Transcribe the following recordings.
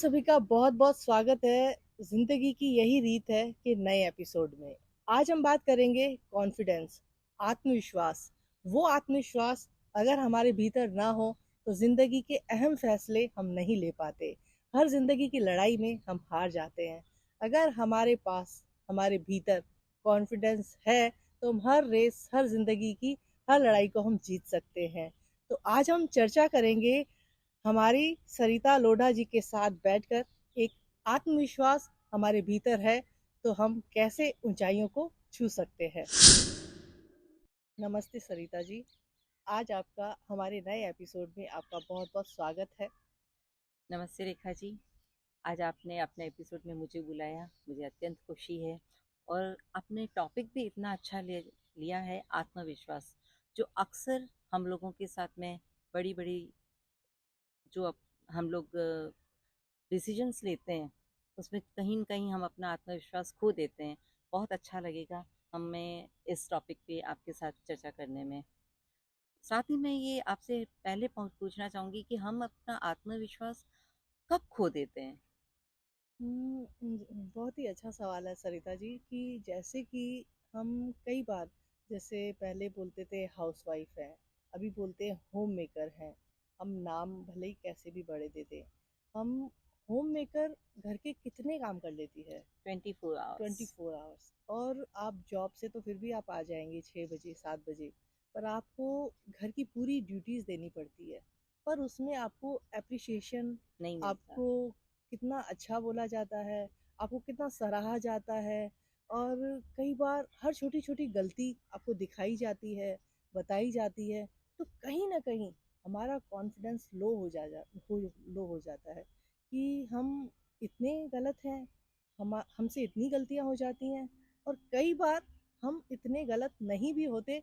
सभी का बहुत बहुत स्वागत है। जिंदगी की यही रीत है कि नए एपिसोड में आज हम बात करेंगे कॉन्फिडेंस, आत्मविश्वास। वो आत्मविश्वास अगर हमारे भीतर ना हो तो जिंदगी के अहम फैसले हम नहीं ले पाते। हर जिंदगी की लड़ाई में हम हार जाते हैं। अगर हमारे पास, हमारे भीतर कॉन्फिडेंस है तो हम हर रेस, हर जिंदगी की हर लड़ाई को हम जीत सकते हैं। तो आज हम चर्चा करेंगे हमारी सरिता लोढ़ा जी के साथ बैठकर, एक आत्मविश्वास हमारे भीतर है तो हम कैसे ऊंचाइयों को छू सकते हैं। नमस्ते सरिता जी, आज आपका हमारे नए एपिसोड में आपका बहुत बहुत स्वागत है। नमस्ते रेखा जी। आज आपने अपने एपिसोड में मुझे बुलाया, मुझे अत्यंत खुशी है। और आपने टॉपिक भी इतना अच्छा लिया है, आत्मविश्वास, जो अक्सर हम लोगों के साथ में बड़ी बड़ी जो हम लोग डिसीजंस लेते हैं, उसमें कहीं न कहीं हम अपना आत्मविश्वास खो देते हैं। बहुत अच्छा लगेगा हमें इस टॉपिक पे आपके साथ चर्चा करने में। साथ ही मैं ये आपसे पहले पूछना चाहूँगी कि हम अपना आत्मविश्वास कब खो देते हैं? बहुत ही अच्छा सवाल है सरिता जी, कि जैसे कि हम कई बार, जैसे पहले बोलते थे हाउसवाइफ है, अभी बोलते हैं होम मेकर हैं। हम नाम भले ही कैसे भी बड़े देते, हम होम मेकर घर के कितने काम कर लेती है, 24 आवर्स। 24 आवर्स। और आप जॉब से तो फिर भी आप आ जाएंगे 6 बजे 7 बजे, पर आपको घर की पूरी ड्यूटीज़ देनी पड़ती है। पर उसमें आपको अप्रिसिएशन, नहीं मिलता। आपको कितना अच्छा बोला जाता है, आपको कितना सराहा जाता है। और कई बार हर छोटी छोटी गलती आपको दिखाई जाती है, बताई जाती है। तो कहीं ना कहीं हमारा कॉन्फिडेंस लो हो जाता है कि हम इतने गलत हैं, हमसे इतनी गलतियां हो जाती हैं। और कई बार हम इतने गलत नहीं भी होते।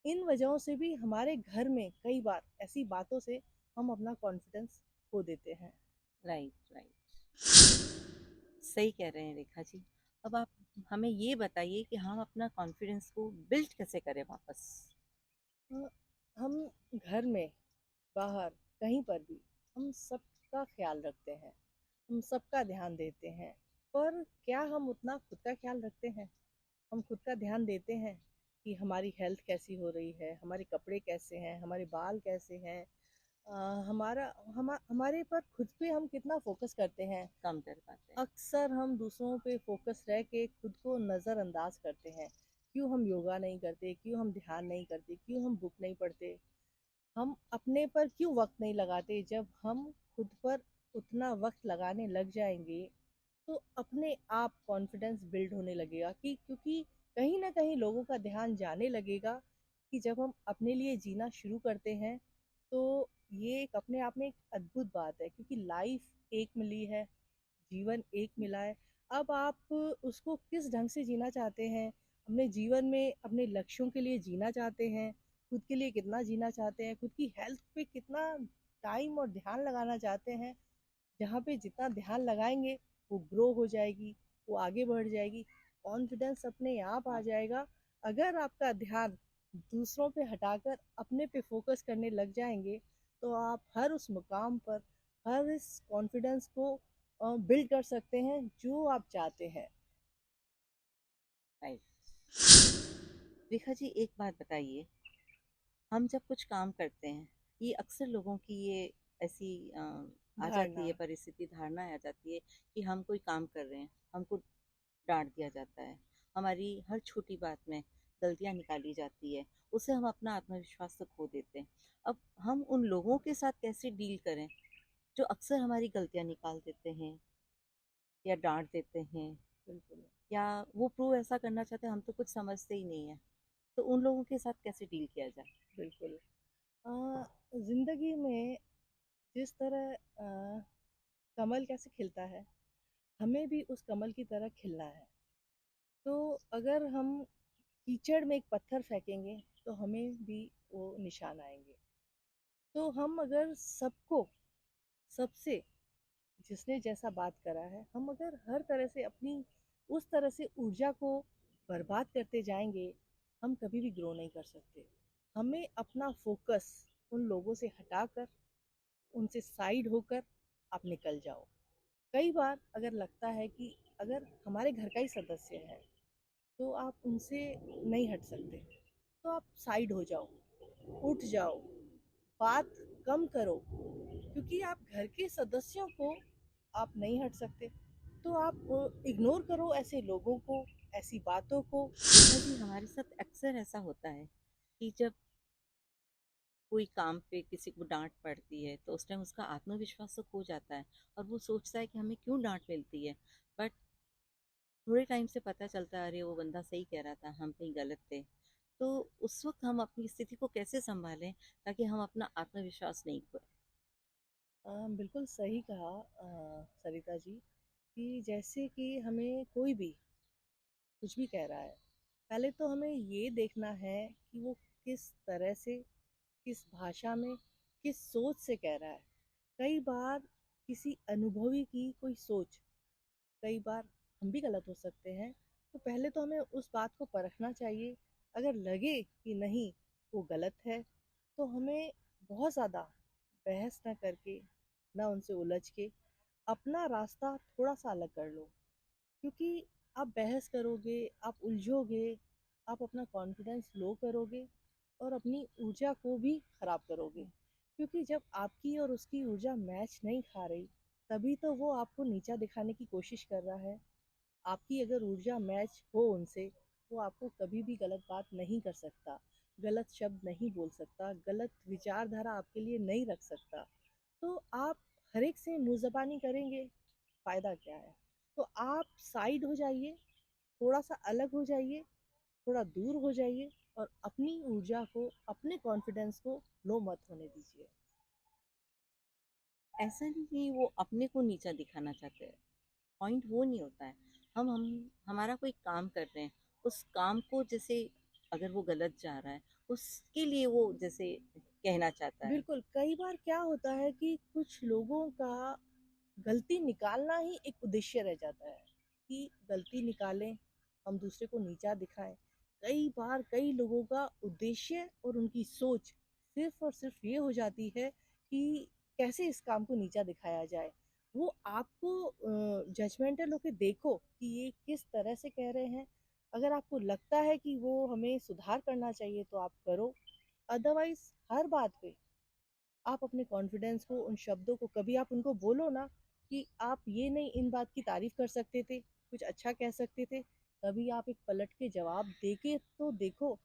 इन वजहों से भी हमारे घर में कई बार ऐसी बातों से हम अपना कॉन्फिडेंस खो देते हैं। Right, right. सही कह रहे हैं रेखा जी। अब आप हमें ये बताइए कि हम अपना कॉन्फिडेंस को बिल्ड कैसे करें वापस? अ, हम घर में, बाहर, कहीं पर भी हम सबका ख्याल रखते हैं, हम सबका ध्यान देते हैं। पर क्या हम उतना खुद का ख्याल रखते हैं? हम खुद का ध्यान देते हैं कि हमारी हेल्थ कैसी हो रही है, हमारे कपड़े कैसे हैं, हमारे बाल कैसे हैं। अ, हमारे पर खुद पे हम कितना फोकस करते हैं। कम कर पाते हैं। अक्सर हम दूसरों पे फोकस रह के खुद को नज़रअंदाज करते हैं। क्यों हम योगा नहीं करते, क्यों हम ध्यान नहीं करते, क्यों हम बुक नहीं पढ़ते, हम अपने पर क्यों वक्त नहीं लगाते। जब हम खुद पर उतना वक्त लगाने लग जाएंगे तो अपने आप कॉन्फिडेंस बिल्ड होने लगेगा, कि क्योंकि कहीं ना कहीं लोगों का ध्यान जाने लगेगा कि जब हम अपने लिए जीना शुरू करते हैं तो ये एक अपने आप में एक अद्भुत बात है, क्योंकि लाइफ एक मिली है, जीवन एक मिला है। अब आप उसको किस ढंग से जीना चाहते हैं, अपने जीवन में अपने लक्ष्यों के लिए जीना चाहते हैं, खुद के लिए कितना जीना चाहते हैं, खुद की हेल्थ पे कितना टाइम और ध्यान लगाना चाहते हैं। जहाँ पे जितना ध्यान लगाएंगे वो ग्रो हो जाएगी, वो आगे बढ़ जाएगी, कॉन्फिडेंस अपने आप आ जाएगा। अगर आपका ध्यान दूसरों पे हटाकर अपने पे फोकस करने लग जाएंगे तो आप हर उस मुकाम पर, हर इस कॉन्फिडेंस को बिल्ड कर सकते हैं जो आप चाहते हैं। राइट। रेखा जी, एक बात बताइए, हम जब कुछ काम करते हैं, ये अक्सर लोगों की ये ऐसी आ जाती धारणा। है परिस्थिति, धारणा आ जाती है कि हम कोई काम कर रहे हैं, हमको डांट दिया जाता है, हमारी हर छोटी बात में गलतियां निकाली जाती है, उससे हम अपना आत्मविश्वास तो खो देते हैं। अब हम उन लोगों के साथ कैसे डील करें जो अक्सर हमारी गलतियां निकाल देते हैं या डांट देते हैं, बिल्कुल। या वो प्रूव ऐसा करना चाहते हैं, हम तो कुछ समझते ही नहीं है, तो उन लोगों के साथ कैसे डील किया जाए? बिल्कुल। जिंदगी में जिस तरह कमल कैसे खिलता है, हमें भी उस कमल की तरह खिलना है। तो अगर हम कीचड़ में एक पत्थर फेंकेंगे तो हमें भी वो निशान आएंगे। तो हम अगर सबको, सबसे, जिसने जैसा बात करा है, हम अगर हर तरह से अपनी उस तरह से ऊर्जा को बर्बाद करते जाएंगे, हम कभी भी ग्रो नहीं कर सकते। हमें अपना फोकस उन लोगों से हटाकर, उनसे साइड होकर आप निकल जाओ। कई बार अगर लगता है कि अगर हमारे घर का ही सदस्य है तो आप उनसे नहीं हट सकते, तो आप साइड हो जाओ, उठ जाओ, बात कम करो, क्योंकि आप घर के सदस्यों को आप नहीं हट सकते, तो आप इग्नोर करो ऐसे लोगों को, ऐसी बातों को। रेखा जी, हमारे साथ अक्सर ऐसा होता है कि जब कोई काम पे किसी को डांट पड़ती है तो उस टाइम उसका आत्मविश्वास तो खो जाता है और वो सोचता है कि हमें क्यों डांट मिलती है। बट थोड़े टाइम से पता चलता है, अरे वो बंदा सही कह रहा था, हम कहीं गलत थे। तो उस वक्त हम अपनी स्थिति को कैसे संभालें ताकि हम अपना आत्मविश्वास नहीं खोएं? बिल्कुल सही कहा सरिता जी, कि जैसे कि हमें कोई भी कुछ भी कह रहा है, पहले तो हमें ये देखना है कि वो किस तरह से, किस भाषा में, किस सोच से कह रहा है। कई बार किसी अनुभवी की कोई सोच, कई बार हम भी गलत हो सकते हैं, तो पहले तो हमें उस बात को परखना चाहिए। अगर लगे कि नहीं वो गलत है, तो हमें बहुत ज़्यादा बहस ना करके, ना उनसे उलझ के अपना रास्ता थोड़ा सा अलग कर लो, क्योंकि आप बहस करोगे, आप उलझोगे, आप अपना कॉन्फिडेंस लो करोगे और अपनी ऊर्जा को भी खराब करोगे, क्योंकि जब आपकी और उसकी ऊर्जा मैच नहीं खा रही, तभी तो वो आपको नीचा दिखाने की कोशिश कर रहा है। आपकी अगर ऊर्जा मैच हो उनसे, वो आपको कभी भी गलत बात नहीं कर सकता, गलत शब्द नहीं बोल सकता, गलत विचारधारा आपके लिए नहीं रख सकता। तो आप हर एक से मुंह ज़बानी करेंगे, फ़ायदा क्या है? तो आप साइड हो जाइए, थोड़ा सा अलग हो जाइए, थोड़ा दूर हो जाइए और अपनी ऊर्जा को, अपने कॉन्फिडेंस को लो मत होने दीजिए। ऐसा नहीं कि वो अपने को नीचा दिखाना चाहते हैं, पॉइंट वो नहीं होता है। हम हमारा कोई काम कर रहे हैं, उस काम को जैसे अगर वो गलत जा रहा है उसके लिए वो जैसे कहना चाहता है। बिल्कुल, कई बार क्या होता है कि कुछ लोगों का गलती निकालना ही एक उद्देश्य रह जाता है, कि गलती निकालें, हम दूसरे को नीचा दिखाएं। कई बार कई लोगों का उद्देश्य और उनकी सोच सिर्फ और सिर्फ ये हो जाती है कि कैसे इस काम को नीचा दिखाया जाए। वो आपको जजमेंटल होके देखो कि ये किस तरह से कह रहे हैं। अगर आपको लगता है कि वो हमें सुधार करना चाहिए तो आप करो, अदरवाइज हर बात पे आप अपने कॉन्फिडेंस को, उन शब्दों को कभी आप उनको बोलो ना कि आप ये नहीं इन बात की तारीफ कर सकते थे, कुछ अच्छा कह सकते थे। कभी आप एक पलट के जवाब दे के तो देखो,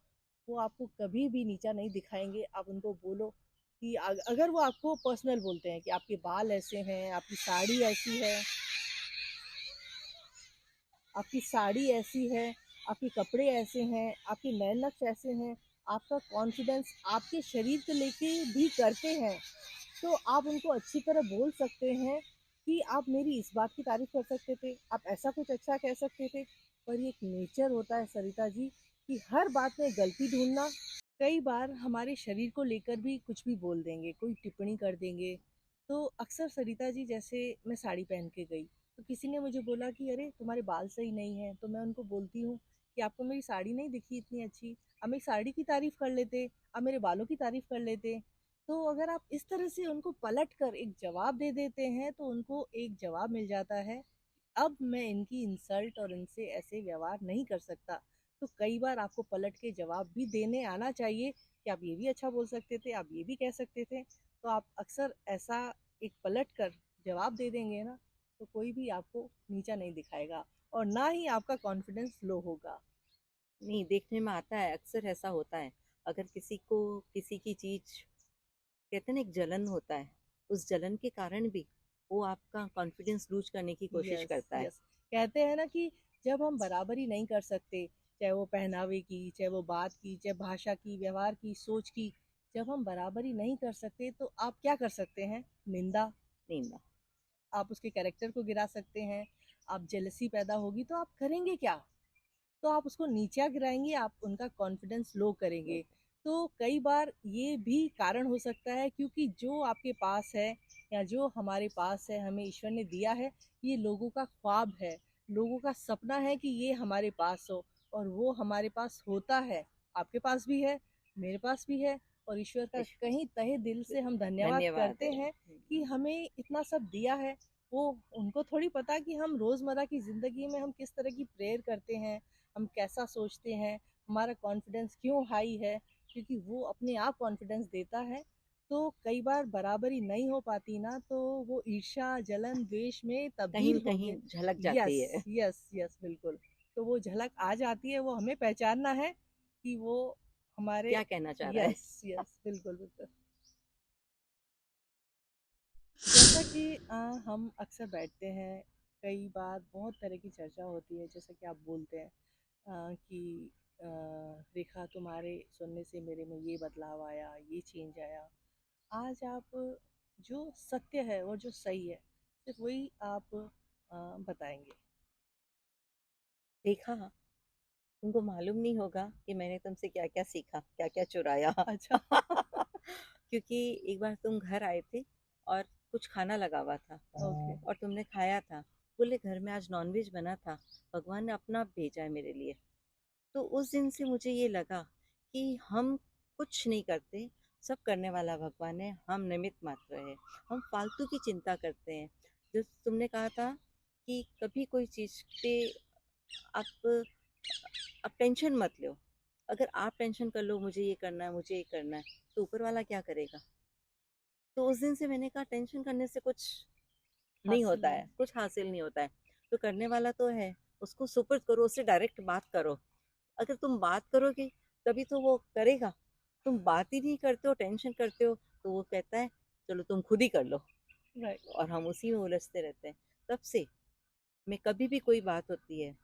वो आपको कभी भी नीचा नहीं दिखाएंगे। आप उनको बोलो कि अगर वो आपको पर्सनल बोलते हैं कि आपके बाल ऐसे हैं, आपकी साड़ी ऐसी है, आपकी साड़ी ऐसी है, आपके कपड़े ऐसे हैं, आपके नैन-नक्श ऐसे हैं, आपका कॉन्फिडेंस आपके शरीर को लेके भी करते हैं, तो आप उनको अच्छी तरह बोल सकते हैं कि आप मेरी इस बात की तारीफ कर सकते थे, आप ऐसा कुछ अच्छा कह सकते थे। पर ये एक नेचर होता है सरिता जी, कि हर बात में गलती ढूंढना। कई बार हमारे शरीर को लेकर भी कुछ भी बोल देंगे, कोई टिप्पणी कर देंगे। तो अक्सर सरिता जी, जैसे मैं साड़ी पहन के गई, तो किसी ने मुझे बोला कि अरे तुम्हारे बाल सही नहीं हैं, तो मैं उनको बोलती हूँ कि आपको मेरी साड़ी नहीं दिखी इतनी अच्छी, आप मेरी साड़ी की तारीफ कर लेते, आप मेरे बालों की तारीफ कर लेते। तो अगर आप इस तरह से उनको पलट कर एक जवाब दे देते हैं, तो उनको एक जवाब मिल जाता है, अब मैं इनकी इंसल्ट और इनसे ऐसे व्यवहार नहीं कर सकता। तो कई बार आपको पलट के जवाब भी देने आना चाहिए कि आप ये भी अच्छा बोल सकते थे, आप ये भी कह सकते थे। तो आप अक्सर ऐसा एक पलट कर जवाब दे देंगे ना, तो कोई भी आपको नीचा नहीं दिखाएगा और ना ही आपका कॉन्फिडेंस लो होगा। नहीं, देखने में आता है, अक्सर ऐसा होता है। अगर किसी को किसी की चीज, कहते हैं ना, एक जलन होता है, उस जलन के कारण भी वो आपका कॉन्फिडेंस लूज करने की कोशिश यस, करता है। यस। कहते हैं ना कि जब हम बराबरी नहीं कर सकते, चाहे वो पहनावे की, चाहे वो बात की, चाहे भाषा की, व्यवहार की, सोच की, जब हम बराबरी नहीं कर सकते तो आप क्या कर सकते हैं? निंदा। निंदा। आप उसके कैरेक्टर को गिरा सकते हैं। आप जेलसी पैदा होगी तो आप करेंगे क्या? तो आप उसको नीचा गिराएंगे, आप उनका कॉन्फिडेंस लो करेंगे। तो कई बार ये भी कारण हो सकता है, क्योंकि जो आपके पास है या जो हमारे पास है, हमें ईश्वर ने दिया है, ये लोगों का ख्वाब है, लोगों का सपना है कि ये हमारे पास हो, और वो हमारे पास होता है। आपके पास भी है, मेरे पास भी है, और ईश्वर का इश- कहीं तहे दिल से हम धन्यवाद धन्यवाद करते है। हैं कि हमें इतना सब दिया है। वो उनको थोड़ी पता कि हम रोज़मर्रा की ज़िंदगी में हम किस तरह की प्रेयर करते हैं, हम कैसा सोचते हैं, हमारा कॉन्फिडेंस क्यों हाई है, क्योंकि वो अपने आप कॉन्फिडेंस देता है। तो कई बार बराबरी नहीं हो पाती ना, तो वो ईर्ष्या, जलन, द्वेष में कहीं न तब्दील कहीं होके झलक जाती यस, है। यस, यस, बिल्कुल। तो वो झलक आ जाती है, वो हमें पहचानना है कि वो हमारे क्या कहना चाह रहा है? यस, यस, बिल्कुल, बिल्कुल। जैसा कि हम अक्सर बैठते हैं, कई बार बहुत तरह की चर्चा होती है, जैसा कि आप बोलते हैं कि अ, रेखा तुम्हारे सुनने से मेरे में ये बदलाव आया, ये चेंज आया। आज आप जो सत्य है और जो सही है, सिर्फ वही आप बताएँगे। देखा, तुमको मालूम नहीं होगा कि मैंने तुमसे क्या-क्या सीखा, क्या-क्या चुराया। अच्छा। क्योंकि एक बार तुम घर आए थे और कुछ खाना लगा हुआ था ओके, और तुमने खाया था। बोले घर में आज नॉनवेज बना था, भगवान ने अपना आप भेजा है मेरे लिए। तो उस दिन से मुझे ये लगा कि हम कुछ नहीं करते, सब करने वाला भगवान है, हम निमित्त मात्र है। हम फालतू की चिंता करते हैं। जो तुमने कहा था कि कभी कोई चीज़ पे आप आप टेंशन मत लो। अगर आप टेंशन कर लो मुझे ये करना है, मुझे ये करना है, तो ऊपर वाला क्या करेगा? तो उस दिन से मैंने कहा टेंशन करने से कुछ नहीं हासिल होता नहीं। है, कुछ हासिल नहीं होता है। तो करने वाला तो है, उसको सुपुर्द करो, उससे डायरेक्ट बात करो। अगर तुम बात करोगे तभी तो वो करेगा। तुम बात ही नहीं करते हो, टेंशन करते हो, तो वो कहता है चलो तुम खुद ही कर लो, राइट। और हम उसी में उलझते रहते हैं। तब से मैं कभी भी कोई बात होती है,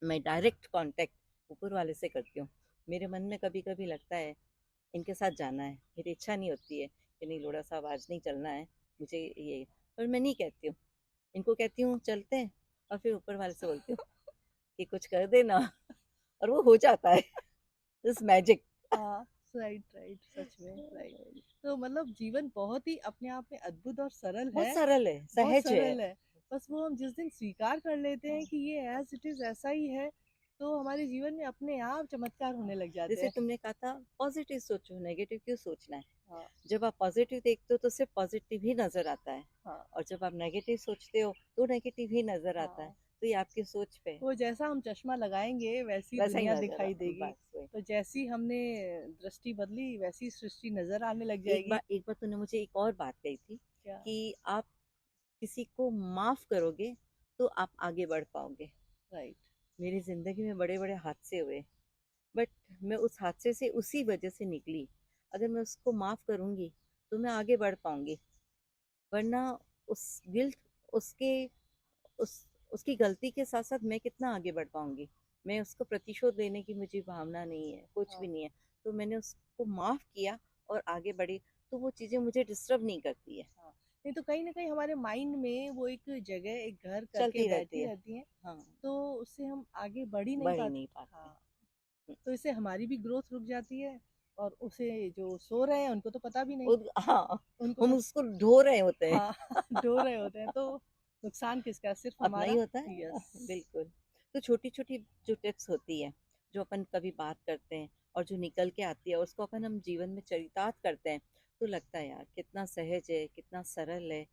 मैं डायरेक्ट कांटेक्ट ऊपर वाले से करती हूँ। मेरे मन में कभी कभी लगता है इनके साथ जाना है, मेरी इच्छा नहीं होती है कि नहीं लोड़ा साहब आज नहीं चलना है मुझे ये, पर मैं नहीं कहती हूँ। इनको कहती हूँ चलते हैं, और फिर ऊपर वाले से बोलती हूँ कि कुछ कर देना, और वो हो जाता है। This magic. हाँ, राइट, राइट, सच में, राइट। तो मतलब जीवन बहुत ही अपने आप में अद्भुत और सरल बहुत है, सरल है, बहुत सहज है। सरल है। बस वो हम जिस दिन स्वीकार कर लेते हैं कि ये एज़ इट इज़ ऐसा ही है, तो हमारे जीवन में अपने आप चमत्कार होने लग जाते जैसे हैं। तुमने कहा था पॉजिटिव सोचो, नेगेटिव क्यों सोचना है? हाँ, जब आप पॉजिटिव देखते हो तो सिर्फ पॉजिटिव ही नजर आता है, हाँ, और जब आप नेगेटिव सोचते हो तो नेगेटिव ही नजर आता है। हाँ। तो ये आपकी सोच पे है। वो जैसा हम चश्मा लगाएँगे वैसी वैसा ही दुनिया नजर दिखाई आता, देगी। बस वही। तो जैसी हमने दृष्टि बदली वैसी सृष्टि नज़र आने लग जाएगी। एक बार तूने मुझे एक और बात कही थी क्या? कि आप किसी को माफ करोगे तो आप आगे बढ़ पाओगे। राइट। मेरी जिंदगी में बड़े बड़े हादसे हुए, बट मैं उस हादसे से उसी वजह से निकली। अगर मैं उसको माफ करूंगी तो मैं आगे बढ़ पाऊंगी, वरना उस गिल्ट, उसके उस उसकी गलती के साथ साथ मैं कितना आगे बढ़ पाऊंगी। मैं उसको प्रतिशोध लेने की मुझे भावना नहीं है, कुछ भी हाँ, नहीं है। तो मैंने उसको माफ किया और आगे बढ़ी, तो वो चीजें मुझे डिस्टर्ब नहीं करती है, हाँ। नहीं तो कहीं न कहीं हमारे माइंड में वो एक जगह, एक घर करके चलती रहती बैठी है। रहती हैं, हाँ, तो उससे हम आगे बढ़ ही नहीं बढ़ ही पाते। नहीं पाते। हाँ, तो इससे हमारी भी ग्रोथ रुक जाती है और उसे जो सो रहे हैं उनको तो पता भी नहीं। हाँ, उनको हम तो उसको ढो रहे होते हैं। हाँ, ढो रहे होते हैं, तो नुकसान किसका है? सिर्फ़ अपना ही हमारा। होता है। यस, बिल्कुल। तो छोटी छोटी जो टिप्स होती है, जो अपन कभी बात करते हैं और जो निकल के आती है, उसको अपन हम जीवन में चरितार्थ करते हैं, तो लगता है यार कितना सहज है, कितना सरल है।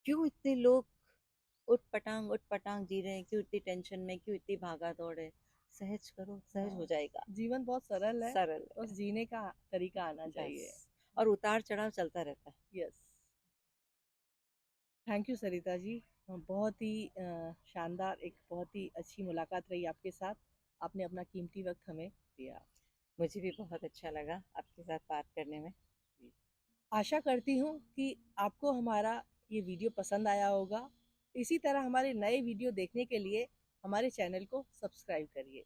क्यों इतने लोग उठ पटांग जी रहे हैं, क्यों इतनी टेंशन में, क्यों इतनी भागा दौड़ है? सहज करो, सहज हो हाँ। जाएगा। जीवन बहुत सरल है, सरल बस है, जीने का तरीका आना बस। चाहिए। और उतार चढ़ाव चलता रहता है। Yes. Thank you Sarita ji. बहुत ही शानदार, एक बहुत ही अच्छी मुलाकात रही आपके साथ। आपने अपना कीमती वक़्त हमें दिया। मुझे भी बहुत अच्छा लगा आपके साथ बात करने में। जी। आशा करती हूँ कि आपको हमारा ये वीडियो पसंद आया होगा। इसी तरह हमारे नए वीडियो देखने के लिए हमारे चैनल को सब्सक्राइब करिए।